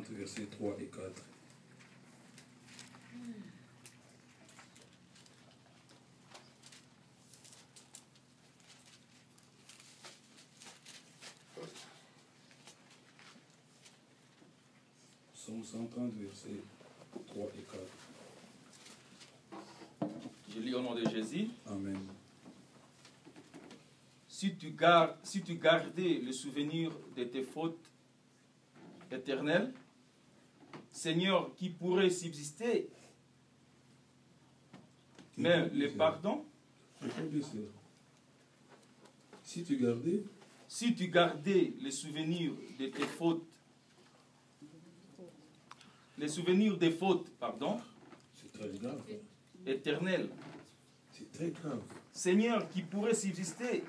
130, versets 3 et 4. Psaume 130, versets 3 et 4. Je lis au nom de Jésus. Amen. Si tu gardais le souvenir de tes fautes éternelles, Seigneur, qui pourrait subsister, mais le pardon, si tu gardais le souvenir de tes fautes, les souvenirs des fautes, pardon, c'est très grave. Éternelles, C'est très grave. Seigneur, qui pourrait subsister,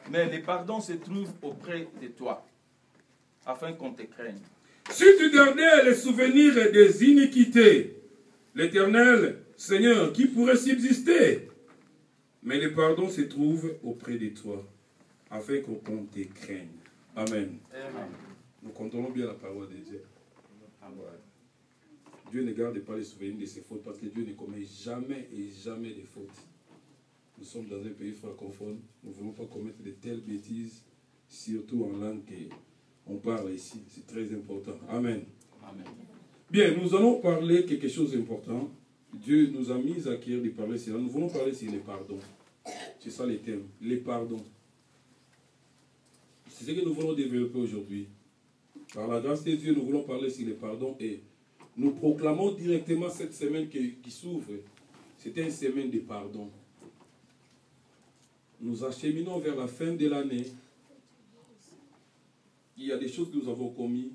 mais le pardon se trouve auprès de toi, afin qu'on te craigne. Si tu gardais les souvenirs des iniquités, l'Éternel, Seigneur, qui pourrait subsister? Mais le pardon se trouve auprès de toi, afin qu'on te craigne. Amen. Amen. Nous contrôlons bien la parole de Dieu. Dieu ne garde pas les souvenirs de ses fautes, parce que Dieu ne commet jamais et jamais de fautes. Nous sommes dans un pays francophone, nous ne voulons pas commettre de telles bêtises, surtout en langue qu'on parle ici. C'est très important. Amen. Amen. Bien, nous allons parler quelque chose d'important. Dieu nous a mis à cœur de parler cela. Nous voulons parler sur les pardons. C'est ça les thèmes. Les pardons. C'est ce que nous voulons développer aujourd'hui. Par la grâce de Dieu, nous voulons parler sur les pardons et nous proclamons directement cette semaine qui s'ouvre. C'était une semaine de pardon. Nous acheminons vers la fin de l'année. Il y a des choses que nous avons commises.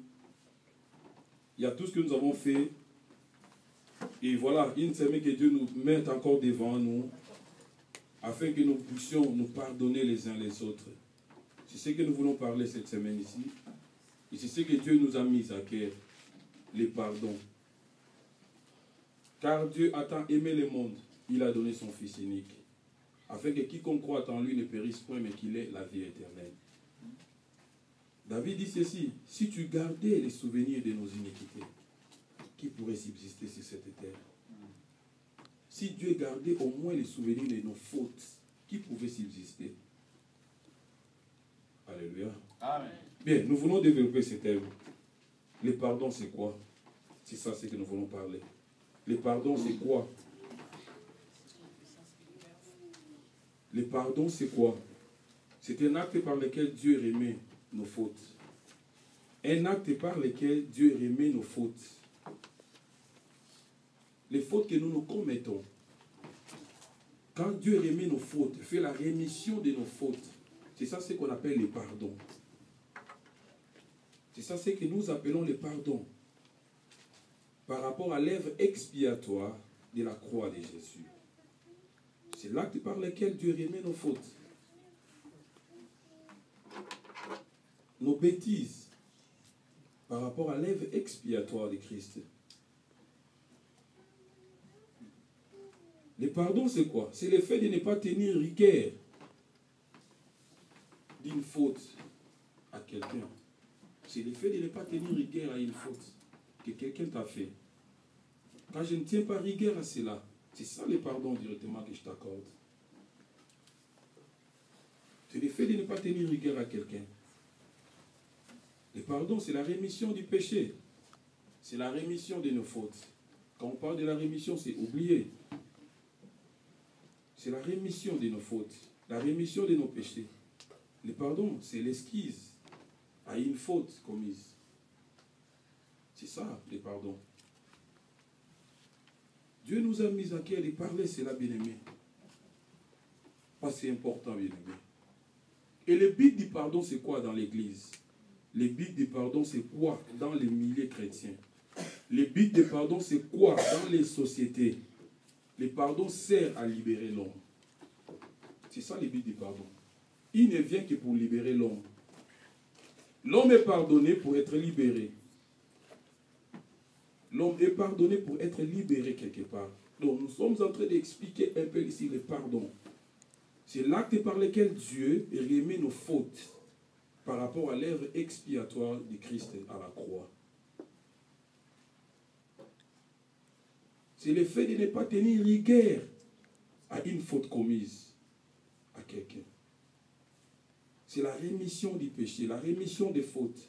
Il y a tout ce que nous avons fait. Et voilà, une semaine que Dieu nous mette encore devant nous, afin que nous puissions nous pardonner les uns les autres. C'est ce que nous voulons parler cette semaine ici. Et c'est ce que Dieu nous a mis à cœur, les pardons. Car Dieu a tant aimé le monde, il a donné son Fils unique, afin que quiconque croit en lui ne périsse point, mais qu'il ait la vie éternelle. David dit ceci: si tu gardais les souvenirs de nos iniquités, qui pourrait subsister sur cette terre? Si Dieu gardait au moins les souvenirs de nos fautes, qui pouvait subsister? Alléluia. Amen. Bien, nous voulons développer ce thème. Les pardons, c'est quoi? C'est ça, c'est que nous voulons parler. Les pardons, c'est quoi? Les pardons, c'est quoi? C'est un acte par lequel Dieu remet nos fautes. Un acte par lequel Dieu remet nos fautes. Les fautes que nous commettons. Quand Dieu remet nos fautes, fait la rémission de nos fautes, c'est ça ce qu'on appelle les pardons. C'est ça ce que nous appelons les pardons. Par rapport à l'œuvre expiatoire de la croix de Jésus. C'est l'acte par lequel Dieu remet nos fautes. Nos bêtises par rapport à l'œuvre expiatoire de Christ. Les pardons, c'est quoi? C'est le fait de ne pas tenir rigueur d'une faute à quelqu'un. C'est le fait de ne pas tenir rigueur à une faute que quelqu'un t'a fait. Quand je ne tiens pas rigueur à cela, c'est ça le pardon directement que je t'accorde. C'est le fait de ne pas tenir rigueur à quelqu'un. Le pardon, c'est la rémission du péché. C'est la rémission de nos fautes. Quand on parle de la rémission, c'est oublier. C'est la rémission de nos fautes. La rémission de nos péchés. Le pardon, c'est l'esquisse à une faute commise. C'est ça, le pardon. Dieu nous a mis à cœur de parler, c'est là, bien-aimé. Parce que c'est important, bien-aimé. Et le but du pardon, c'est quoi dans l'Église? Le but du pardon, c'est quoi dans les milieux chrétiens? Le but du pardon, c'est quoi dans les sociétés? Le pardon sert à libérer l'homme. C'est ça le but du pardon. Il ne vient que pour libérer l'homme. L'homme est pardonné pour être libéré. L'homme est pardonné pour être libéré quelque part. Donc nous sommes en train d'expliquer un peu ici le pardon. C'est l'acte par lequel Dieu remet nos fautes par rapport à l'œuvre expiatoire de Christ à la croix. C'est le fait de ne pas tenir rigueur à une faute commise à quelqu'un. C'est la rémission du péché, la rémission des fautes.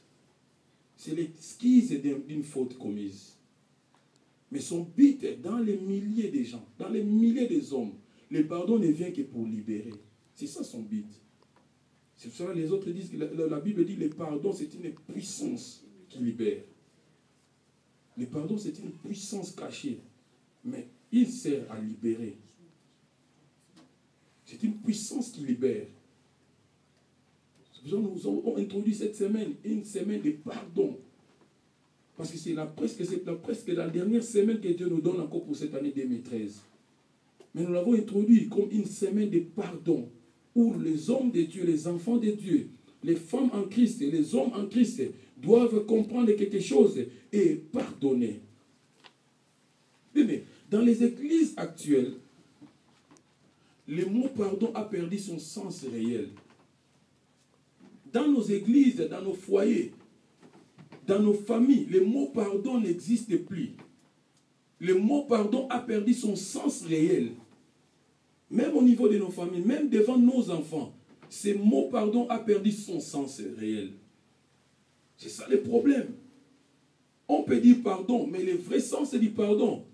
C'est l'esquisse d'une faute commise. Mais son but est dans les milliers de gens, dans les milliers des hommes. Le pardon ne vient que pour libérer. C'est ça son but. C'est pour cela que les autres disent que la Bible dit que le pardon, c'est une puissance qui libère. Le pardon, c'est une puissance cachée. Mais il sert à libérer. C'est une puissance qui libère. Nous avons introduit cette semaine, une semaine de pardon. Parce que c'est presque la dernière semaine que Dieu nous donne encore pour cette année 2013. Mais nous l'avons introduit comme une semaine de pardon, où les hommes de Dieu, les enfants de Dieu, les femmes en Christ et les hommes en Christ doivent comprendre quelque chose et pardonner. Mais dans les églises actuelles, le mot pardon a perdu son sens réel. Dans nos églises, dans nos foyers, dans nos familles, le mot pardon n'existe plus. Le mot pardon a perdu son sens réel. Même au niveau de nos familles, même devant nos enfants, ce mot pardon a perdu son sens réel. C'est ça le problème. On peut dire pardon, mais le vrai sens du pardon,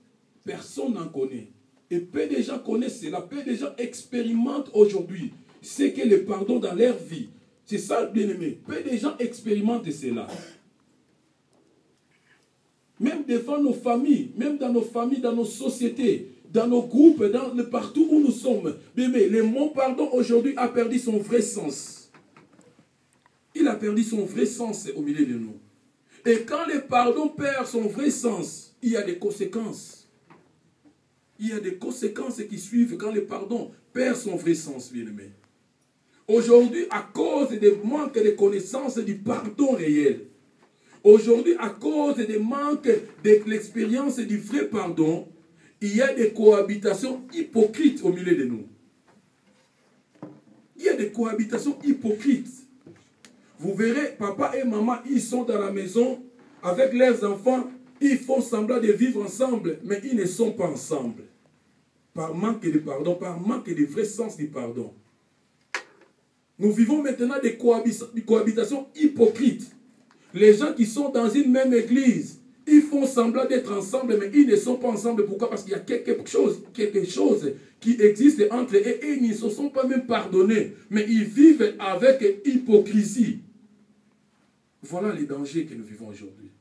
personne n'en connaît. Et peu de gens connaissent cela, peu de gens expérimentent aujourd'hui ce qu'est le pardon dans leur vie. C'est ça, bien-aimé. Peu de gens expérimentent cela. Même devant nos familles, même dans nos familles, dans nos sociétés, dans nos groupes, partout où nous sommes. Bien-aimé, le mot pardon aujourd'hui a perdu son vrai sens. Il a perdu son vrai sens au milieu de nous. Et quand le pardon perd son vrai sens, il y a des conséquences. Il y a des conséquences qui suivent quand le pardon perd son vrai sens, bien-aimé. Aujourd'hui, à cause des manques de connaissances du pardon réel, aujourd'hui, à cause des manques de l'expérience du vrai pardon, il y a des cohabitations hypocrites au milieu de nous. Il y a des cohabitations hypocrites. Vous verrez, papa et maman, ils sont dans la maison avec leurs enfants, ils font semblant de vivre ensemble, mais ils ne sont pas ensemble. Par manque de pardon, par manque de vrai sens du pardon. Nous vivons maintenant des cohabitations hypocrites. Les gens qui sont dans une même église, ils font semblant d'être ensemble, mais ils ne sont pas ensemble. Pourquoi? Parce qu'il y a quelque chose qui existe entre eux et ils ne se sont pas même pardonnés. Mais ils vivent avec hypocrisie. Voilà les dangers que nous vivons aujourd'hui.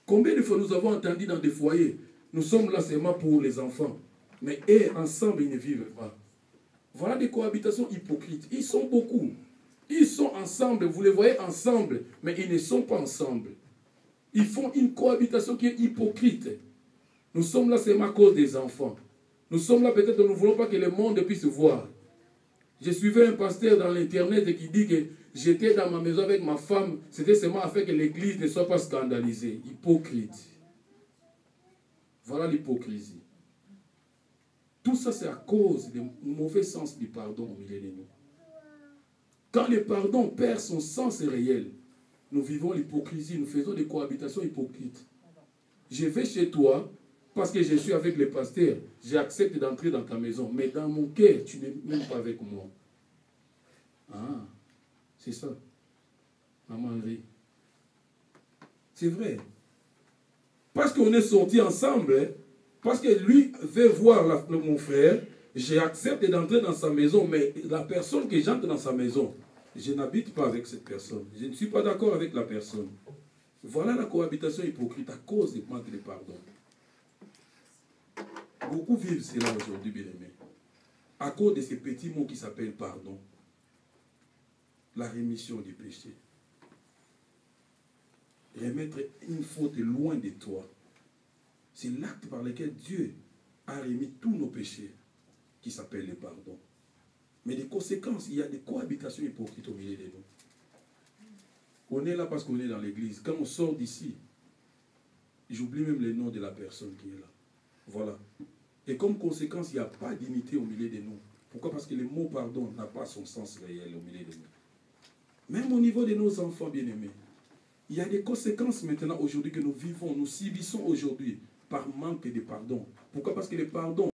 Combien de fois nous avons entendu dans des foyers, nous sommes là seulement pour les enfants, mais eux, ensemble, ils ne vivent pas. Voilà des cohabitations hypocrites. Ils sont beaucoup. Ils sont ensemble, vous les voyez ensemble, mais ils ne sont pas ensemble. Ils font une cohabitation qui est hypocrite. Nous sommes là seulement à cause des enfants. Nous sommes là peut-être que nous ne voulons pas que le monde puisse voir. Je suivais un pasteur dans l'internet qui dit que j'étais dans ma maison avec ma femme, c'était seulement afin que l'église ne soit pas scandalisée. Hypocrite. Voilà l'hypocrisie. Tout ça, c'est à cause du mauvais sens du pardon au milieu de nous. Quand le pardon perd son sens réel, nous vivons l'hypocrisie, nous faisons des cohabitations hypocrites. Je vais chez toi parce que je suis avec le pasteur, j'accepte d'entrer dans ta maison, mais dans mon cœur, tu n'es même pas avec moi. Ah, c'est ça. Maman rit. C'est vrai. Parce qu'on est sortis ensemble, hein, parce que lui veut voir mon frère, j'accepte d'entrer dans sa maison, mais la personne que j'entre dans sa maison, je n'habite pas avec cette personne. Je ne suis pas d'accord avec la personne. Voilà la cohabitation hypocrite à cause du manque de pardon. Beaucoup vivent cela aujourd'hui, bien-aimés. À cause de ces petits mots qui s'appellent pardon. La rémission du péché. Remettre une faute loin de toi. C'est l'acte par lequel Dieu a remis tous nos péchés, qui s'appelle le pardon. Mais des conséquences, il y a des cohabitations hypocrites au milieu de nous. On est là parce qu'on est dans l'église. Quand on sort d'ici, j'oublie même le nom de la personne qui est là. Voilà. Et comme conséquence, il n'y a pas d'unité au milieu de nous. Pourquoi? Parce que le mot pardon n'a pas son sens réel au milieu de nous. Même au niveau de nos enfants bien-aimés, il y a des conséquences maintenant aujourd'hui que nous vivons, nous subissons aujourd'hui par manque de pardon. Pourquoi? Parce que le pardon